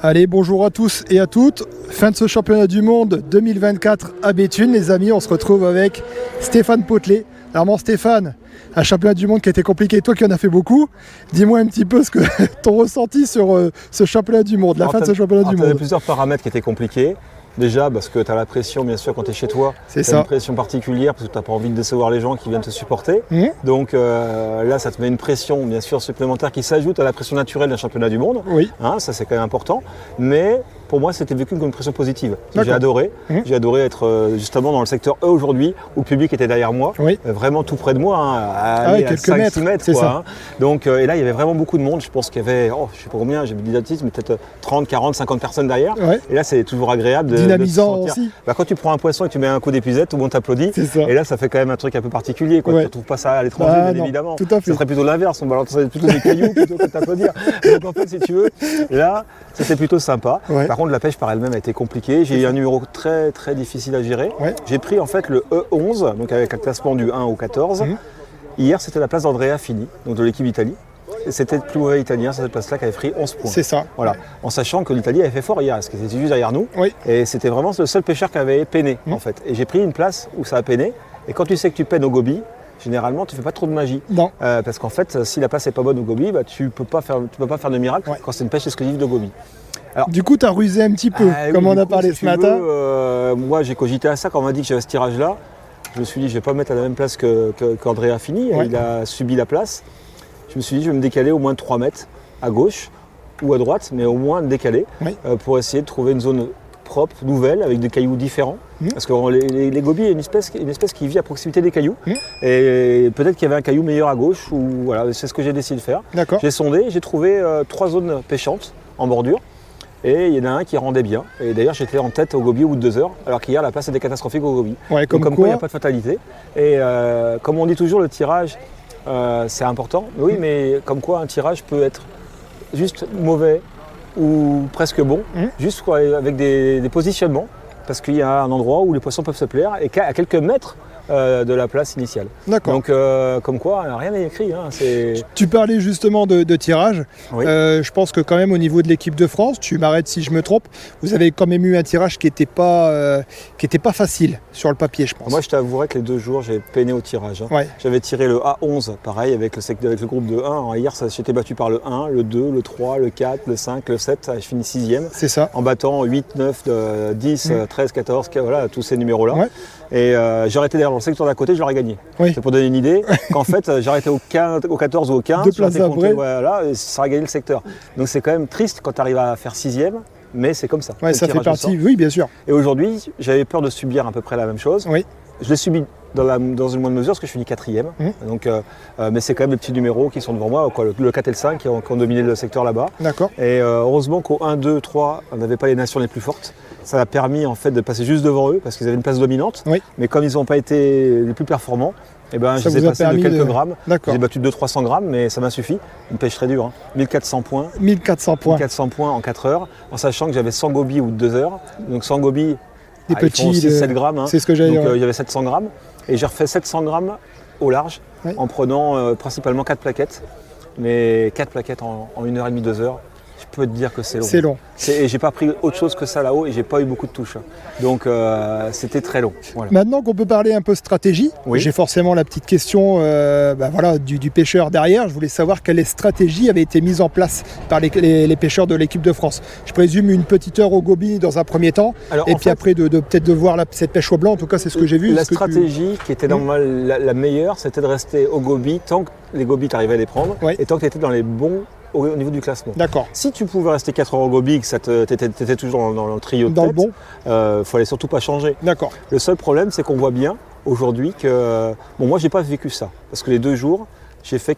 Allez, bonjour à tous et à toutes. Fin de ce championnat du monde 2024 à Béthune, les amis. On se retrouve avec Stéphane Potelet. Alors mon Stéphane, un championnat du monde qui a été compliqué. Toi qui en as fait beaucoup, dis-moi un petit peu ton ressenti sur ce championnat du monde, la fin de ce championnat du monde. Il y a plusieurs paramètres qui étaient compliqués. Déjà, parce que tu as la pression, bien sûr, quand tu es chez toi. C'est ça. Une pression particulière parce que tu n'as pas envie de décevoir les gens qui viennent te supporter. Donc là, ça te met une pression, bien sûr, supplémentaire qui s'ajoute à la pression naturelle d'un championnat du monde. Oui. Hein, ça, c'est quand même important. Mais pour moi, c'était vécu comme une pression positive. J'ai adoré. J'ai adoré être justement dans le secteur E aujourd'hui, où le public était derrière moi, vraiment tout près de moi, à quelques mètres, 5-6 mètres. Quoi, Donc, et là, il y avait vraiment beaucoup de monde. Je pense qu'il y avait, je ne sais pas combien, j'ai dit mais peut-être 30, 40, 50 personnes derrière. Et là, c'est toujours agréable dynamisant aussi. Quand tu prends un poisson et que tu mets un coup d'épuisette, tout le monde t'applaudit. Et là, ça fait quand même un truc un peu particulier. Tu ne retrouves pas ça à l'étranger, bien évidemment. Tout à fait. Ça serait plutôt l'inverse. On balancerait plutôt des cailloux plutôt que de t'applaudir. Donc en fait, si tu veux, là, c'était plutôt sympa. Par contre, la pêche par elle-même a été compliquée. J'ai eu un numéro très très difficile à gérer. J'ai pris en fait le E11, donc avec un classement du 1 au 14. Hier, c'était la place d'Andrea Fini, donc de l'équipe d'Italie. C'était le plus mauvais italien sur cette place-là qui avait pris 11 points. C'est ça. Voilà. En sachant que l'Italie avait fait fort hier, parce que c'était juste derrière nous. Et c'était vraiment le seul pêcheur qui avait peiné, en fait. Et j'ai pris une place où ça a peiné. Et quand tu sais que tu peines au goby, généralement, tu ne fais pas trop de magie. Non. Parce qu'en fait, si la place n'est pas bonne au goby, tu ne peux pas faire de miracle quand c'est une pêche exclusive de goby. Alors, du coup, tu as rusé un petit peu, comme on a parlé ce matin. Moi, j'ai cogité à ça quand on m'a dit que j'avais ce tirage-là. Je me suis dit, je ne vais pas me mettre à la même place qu'Andrea Fini. Il a subi la place. Je me suis dit, je vais me décaler au moins de 3 mètres à gauche ou à droite, mais au moins décaler pour essayer de trouver une zone propre, nouvelle, avec des cailloux différents. Parce que les gobies, il y a une espèce qui vit à proximité des cailloux. Et peut-être qu'il y avait un caillou meilleur à gauche, ou voilà, c'est ce que j'ai décidé de faire. J'ai sondé, j'ai trouvé 3 zones pêchantes en bordure. Et il y en a un qui rendait bien. Et d'ailleurs, j'étais en tête au goby au bout de 2 heures, alors qu'hier, la place était catastrophique au goby. Comme quoi, il n'y a pas de fatalité. Et comme on dit toujours, le tirage, c'est important. Oui, mais comme quoi un tirage peut être juste mauvais ou presque bon, juste avec des positionnements, parce qu'il y a un endroit où les poissons peuvent se plaire et à quelques mètres de la place initiale. D'accord. Donc comme quoi, rien n'est écrit. Tu parlais justement de tirage. Je pense que quand même au niveau de l'équipe de France, tu m'arrêtes si je me trompe, vous avez quand même eu un tirage qui n'était pas facile sur le papier, je pense. Moi, je t'avouerais que les 2 jours, j'ai peiné au tirage. J'avais tiré le A11, pareil, avec le groupe de 1. Alors, hier, j'étais battu par le 1, le 2, le 3, le 4, le 5, le 7. Je finis 6e. C'est ça. En battant 8, 9, 10, 13, 14, voilà, tous ces numéros-là. Et j'arrêtais derrière dans le secteur d'à côté, je l'aurais gagné. C'est pour donner une idée qu'en fait, j'arrêtais au 14 ou au 15, 2 places après. Voilà, et ça aurait gagné le secteur. Donc c'est quand même triste quand tu arrives à faire 6e, mais c'est comme ça. Ça fait partie, oui, bien sûr. Et aujourd'hui, j'avais peur de subir à peu près la même chose. Je l'ai subi dans une moindre mesure parce que je finis 4e. Donc, mais c'est quand même les petits numéros qui sont devant moi, le 4 et le 5 qui ont dominé le secteur là-bas. D'accord. Et heureusement qu'au 1, 2, 3, on n'avait pas les nations les plus fortes. Ça a permis en fait de passer juste devant eux parce qu'ils avaient une place dominante. Mais comme ils n'ont pas été les plus performants, je les ai passés de quelques grammes. J'ai battu 200-300 grammes, mais ça m'a suffi. Une pêche très dure. 1400 points. 1400 points. 1400 points en 4 heures, en sachant que j'avais 100 gobies au bout de 2 heures. Donc 100 gobies, des petits, ils font 6-7 grammes. C'est ce que j'allais dire. Donc il y avait 700 grammes. Et j'ai refait 700 grammes au large en prenant principalement 4 plaquettes. Mais 4 plaquettes en 1h30, 2 heures. Je peux te dire que c'est long. C'est long. Et j'ai pas pris autre chose que ça là-haut et j'ai pas eu beaucoup de touches. Donc c'était très long. Voilà. Maintenant qu'on peut parler un peu stratégie, j'ai forcément la petite question du pêcheur derrière. Je voulais savoir quelle stratégie avait été mise en place par les pêcheurs de l'équipe de France. Je présume une petite heure au goby dans un premier temps. Alors, et puis après peut-être de voir cette pêche au blanc. En tout cas, c'est ce que j'ai vu. La stratégie qui était la meilleure, c'était de rester au goby tant que les gobies, tu arrivais à les prendre et tant que tu étais dans les bons au niveau du classement. D'accord. Si tu pouvais rester 4 heures au goby, que tu étais toujours dans le trio de tête, le bon, fallait surtout pas changer. D'accord. Le seul problème, c'est qu'on voit bien aujourd'hui que... Bon, moi, j'ai pas vécu ça. Parce que les 2 jours, j'ai fait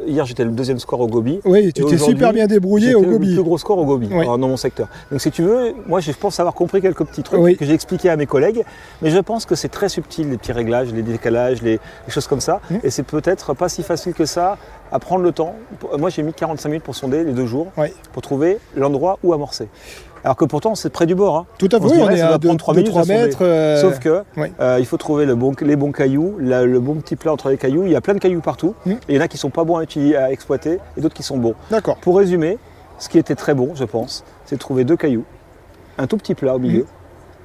hier, j'étais le 2e score au goby. Oui, tu t'es super bien débrouillé au goby. Le plus gros score au goby dans mon secteur. Donc, si tu veux, moi, je pense avoir compris quelques petits trucs que j'ai expliqués à mes collègues. Mais je pense que c'est très subtil, les petits réglages, les décalages, les choses comme ça. Et c'est peut-être pas si facile que ça à prendre le temps. Moi, j'ai mis 45 minutes pour sonder les 2 jours, pour trouver l'endroit où amorcer. Alors que pourtant, c'est près du bord. Hein. Tout à fait, on est à 3 mètres. Sauf que il faut trouver les bons cailloux, le bon petit plat entre les cailloux. Il y a plein de cailloux partout. Et il y en a qui ne sont pas bons à exploiter et d'autres qui sont bons. D'accord. Pour résumer, ce qui était très bon, je pense, c'est de trouver 2 cailloux, un tout petit plat au milieu,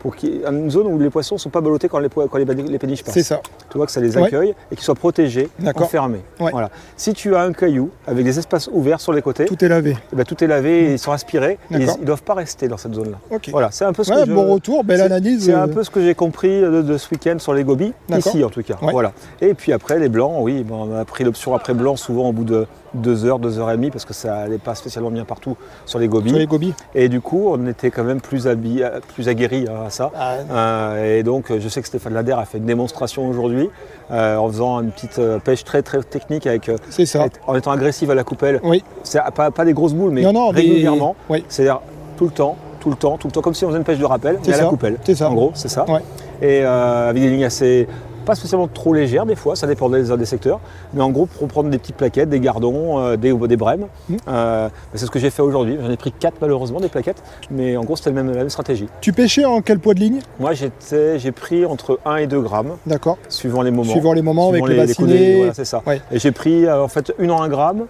pour qu'il y ait une zone où les poissons ne sont pas ballottés quand les péniches passent. C'est ça. Tu vois que ça les accueille et qu'ils soient protégés, D'accord. enfermés. Ouais. Voilà. Si tu as un caillou avec des espaces ouverts sur les côtés, Tout est lavé. eh ben, tout est lavé, ils sont aspirés, et ils D'accord. ne doivent pas rester dans cette zone-là. Ok. Voilà, c'est un peu ce Ouais, que bon retour, belle c'est- analyse. C'est un peu ce que j'ai compris de ce week-end sur les gobies, D'accord. ici en tout cas. Ouais. Voilà. Et puis après, les blancs, oui, bon, on a pris l'option après blanc souvent au bout de 2 heures, 2 heures et demie, parce que ça n'allait pas spécialement bien partout sur les gobies. Sur les gobies. Et du coup, on était quand même plus aguerris à ça. Et donc, je sais que Stéphane Lader a fait une démonstration aujourd'hui en faisant une petite pêche très très technique C'est ça. en étant agressif à la coupelle. Oui. C'est pas des grosses boules, mais Non, mais- régulièrement. Oui. C'est-à-dire tout le temps, comme si on faisait une pêche de rappel, mais à la ça. coupelle. C'est ça. En gros, c'est ça. Ouais. Et avec des lignes assez, pas spécialement trop légères des fois, ça dépend des secteurs, mais en gros pour prendre des petites plaquettes, des gardons, des brèmes. C'est ce que j'ai fait aujourd'hui. J'en ai pris 4 malheureusement, des plaquettes, mais en gros c'était la même stratégie. Tu pêchais en quel poids de ligne? Moi j'ai pris entre 1 et 2 grammes, D'accord. suivant les moments. Suivant les moments, avec Suivant le les coudées, bassinet. voilà, c'est ça. Ouais. Et j'ai pris en fait une en 1 gramme,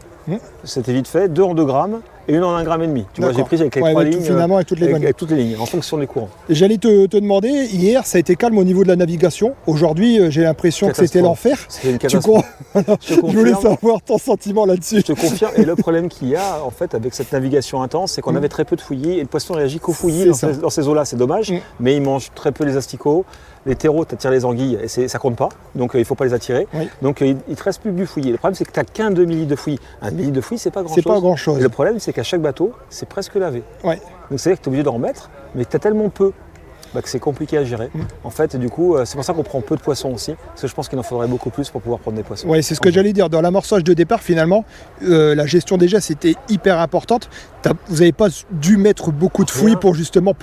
c'était vite fait, 2 en 2 grammes et une en 1 gramme et demi. Tu vois, j'ai D'accord. pris avec les Ouais, 3 avec lignes, finalement, avec toutes les bonnes. avec toutes les lignes, en fonction des courants. Et j'allais te demander, hier ça a été calme au niveau de la navigation. Aujourd'hui, j'ai l'impression que c'était l'enfer. C'est une Tu catastrophe. Je voulais savoir ton sentiment là-dessus. Je te confirme. Et le problème qu'il y a en fait avec cette navigation intense, c'est qu'on avait très peu de fouillis et le poisson réagit qu'aux fouillis dans ces eaux-là. C'est dommage, mais il mange très peu les asticots. Les terreaux, tu attires les anguilles et ça compte pas, donc il ne faut pas les attirer. Oui. Donc il ne te reste plus que du fouillis. Le problème, c'est que tu n'as qu'un demi-litre de fouillis. Un demi-litre de fouillis, c'est pas grand-chose. C'est pas grand-chose. Et le problème, c'est qu'à chaque bateau, c'est presque lavé. Ouais. Donc c'est-à-dire que tu es obligé d'en remettre, mais tu as tellement peu que c'est compliqué à gérer. En fait, du coup, c'est pour ça qu'on prend peu de poissons aussi, parce que je pense qu'il en faudrait beaucoup plus pour pouvoir prendre des poissons. Ouais, c'est ce que j'allais dire. Dans l'amorçage de départ, finalement, la gestion des gestes était hyper importante. Vous n'avez pas dû mettre beaucoup de fouilles pour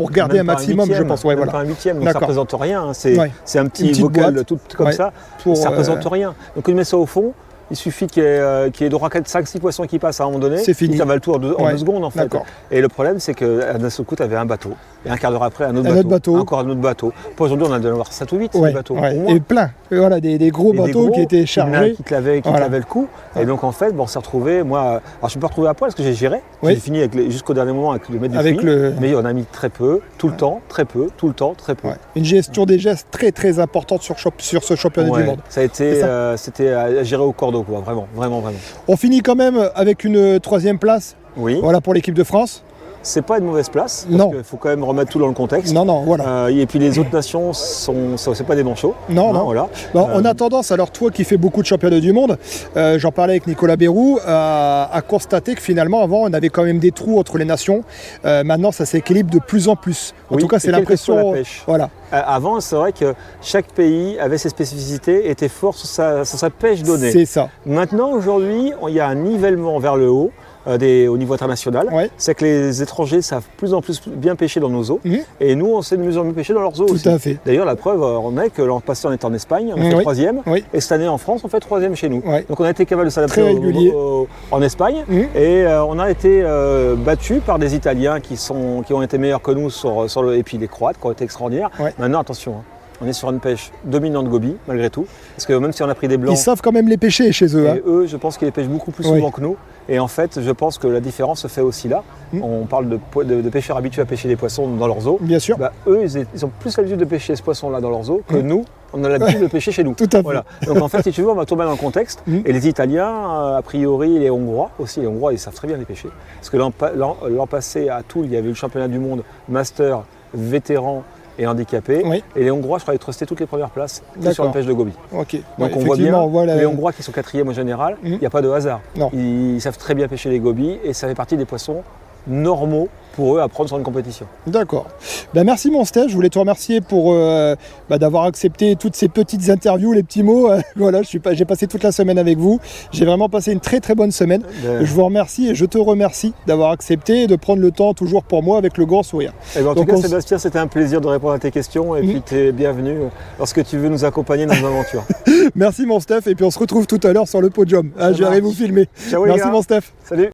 garder un maximum, je pense. Ouais, même voilà. pas un huitième, donc ça ne représente rien. Hein. C'est un Une petit petite bocal boîte. tout comme ça, ça ne représente euh, rien. Donc on met ça au fond. Il suffit qu'il y ait 3, 4, 5, 6 poissons qui passent à un moment donné. C'est fini. Ça va le tour en 2 secondes en fait. D'accord. Et le problème, c'est qu'à seul coup, tu avais un bateau. Et un quart d'heure après, un autre bateau. Encore un autre bateau. Pour aujourd'hui, on a dû en avoir 7 ou 8 bateaux. Au moins. Et plein. Et voilà, des gros bateaux qui étaient chargés. Qui te lavaient le cou. Et donc en fait, on s'est retrouvé. Moi, alors je ne suis pas retrouvé à poil parce que j'ai géré. J'ai fini jusqu'au dernier moment avec le mettre du fouillis. Mais on a mis très peu, tout le temps, très peu, tout le temps, très peu. Une gestion des gestes très très importante sur ce championnat du monde. Ça a été, c'était à gérer au cordeau, quoi. Vraiment. On finit quand même avec une 3e place. Oui. Voilà pour l'équipe de France. C'est pas une mauvaise place, parce qu'il faut quand même remettre tout dans le contexte. Non, voilà. Et puis les autres nations, c'est pas des manchots. Non. Voilà. Bon, on a tendance, alors toi qui fais beaucoup de championnats du monde, j'en parlais avec Nicolas Bérou, à constater que finalement avant on avait quand même des trous entre les nations. Maintenant ça s'équilibre de plus en plus. En tout cas c'est l'impression. Voilà. Avant c'est vrai que chaque pays avait ses spécificités, était fort sur sa pêche donnée. C'est ça. Maintenant aujourd'hui il y a un nivellement vers le haut. Au niveau international, c'est que les étrangers savent de plus en plus bien pêcher dans nos eaux et nous on sait de mieux en mieux pêcher dans leurs eaux aussi. Tout à fait. D'ailleurs la preuve on est que l'an passé on était en Espagne, on fait 3e et cette année en France on fait 3e chez nous. Donc on a été capable de s'adapter en Espagne et on a été battus par des Italiens qui ont été meilleurs que nous et puis les Croates qui ont été extraordinaires. Maintenant attention. On est sur une pêche dominante goby, malgré tout. Parce que même si on a pris des blancs... Ils savent quand même les pêcher chez eux. Et eux, je pense qu'ils les pêchent beaucoup plus souvent que nous. Et en fait, je pense que la différence se fait aussi là. On parle de pêcheurs habitués à pêcher des poissons dans leurs eaux. Bien sûr. Eux, ils ont plus l'habitude de pêcher ce poisson-là dans leurs eaux que nous. On a l'habitude de le pêcher chez nous. Tout à fait. Voilà. Donc en fait, si tu veux, on va tomber dans le contexte. Et les Italiens, a priori, les Hongrois aussi. Les Hongrois, ils savent très bien les pêcher. Parce que l'an passé, à Toul, il y avait eu le championnat du monde master, vétéran et handicapés. Et les Hongrois, je crois, ils trustaient toutes les premières places sur la pêche de goby. Donc on voit bien les Hongrois qui sont 4e au général, il n'y a pas de hasard. Ils savent très bien pêcher les gobies et ça fait partie des poissons normaux pour eux à prendre sur une compétition. D'accord. Merci mon Steph, je voulais te remercier pour d'avoir accepté toutes ces petites interviews, les petits mots. Voilà, j'ai passé toute la semaine avec vous. J'ai vraiment passé une très très bonne semaine. Je vous remercie et je te remercie d'avoir accepté et de prendre le temps toujours pour moi avec le grand sourire. En tout cas, Sébastien, c'était un plaisir de répondre à tes questions et puis tu es bienvenu lorsque tu veux nous accompagner dans nos aventures. Merci mon Steph et puis on se retrouve tout à l'heure sur le podium. Je vais aller vous filmer. Ciao, merci mon Steph. Salut.